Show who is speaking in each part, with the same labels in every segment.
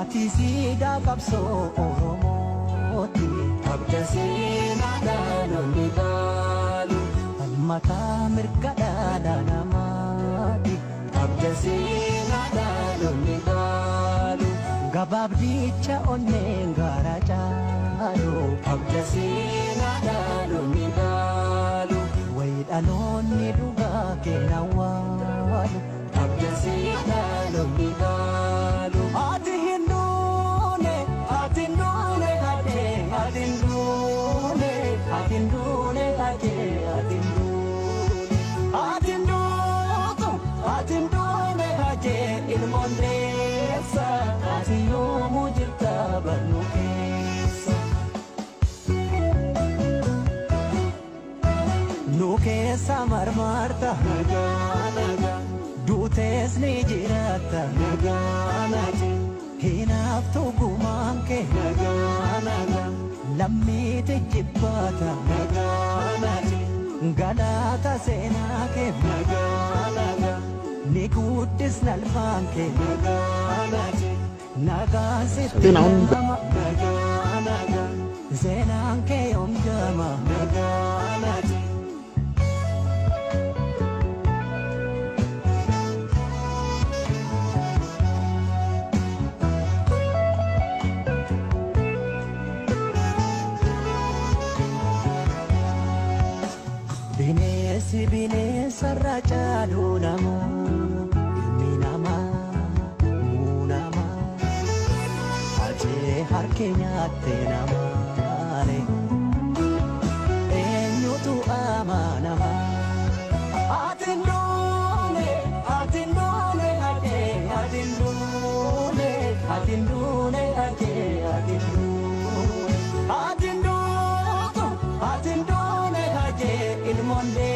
Speaker 1: Ati sida kapso oromoti abda seenaadha lolli gaalu falmataa mirgadhaadha namaati abda seenaadha lolli gaalu gabaabdicha onneen gaara caalu abda seenaadha lolli gaalu wayidhaloonni dhugaa kenna waalu abda seenaadha lolli gaalu Samar marta naga naga dutes ni jirata naga naga hinaftu gumanke naga naga lammi tijibata naga naga galata senake naga naga nikutis nalfanke naga naga naga sitinama naga naga zenanke omjama naga naga Bine sarraja lunama ilmi nama munama aje harkenya te nama le enyutu amanama atindone atindone ade atindone atindone ade atindone atindone atindone ade ilmonde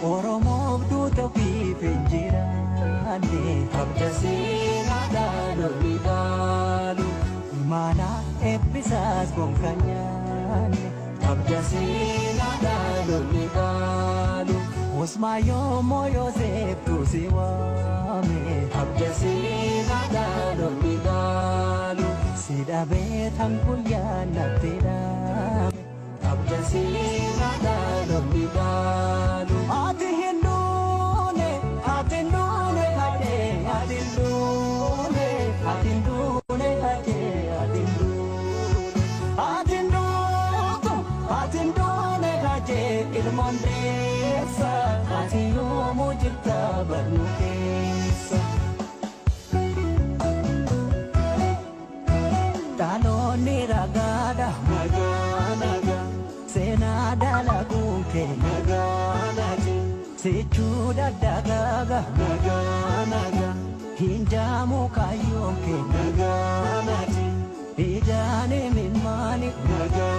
Speaker 1: Oromo duto fi penjirane abda seenaadha lolli gaalu mana ebbisas bonkanyane abda seenaadha lolli gaalu osmayo moyo zeptu siwame abda seenaadha lolli gaalu sidabe tangulyaana teda abda seenaadha lolli gaalu Mondesa atiyo mujita barnukesa taloni ragada naga naga senada lagunke naga naga sechuda dagaga naga naga hinjamu kayonke naga naga ijane minmani naga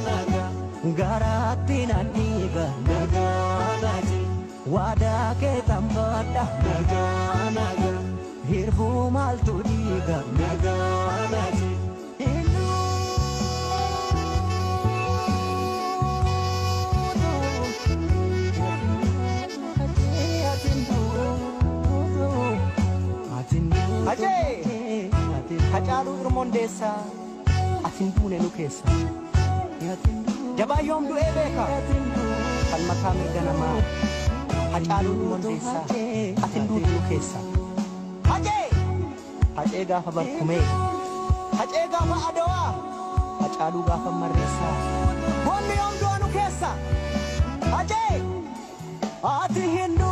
Speaker 1: naga garati naniga naga naga wada ke tambada naga naga hirbu mal tudiga naga naga Ajay Hajalu Irmondesa atindune nukesa Jabayom du ebeka kan makame ganama Hajalu Irmondesa atindune nukesa Ajay gafa barkume Ajay gafa adowa Hajalu gafa marresa Bonni yom du nukesa Ajay ati hindu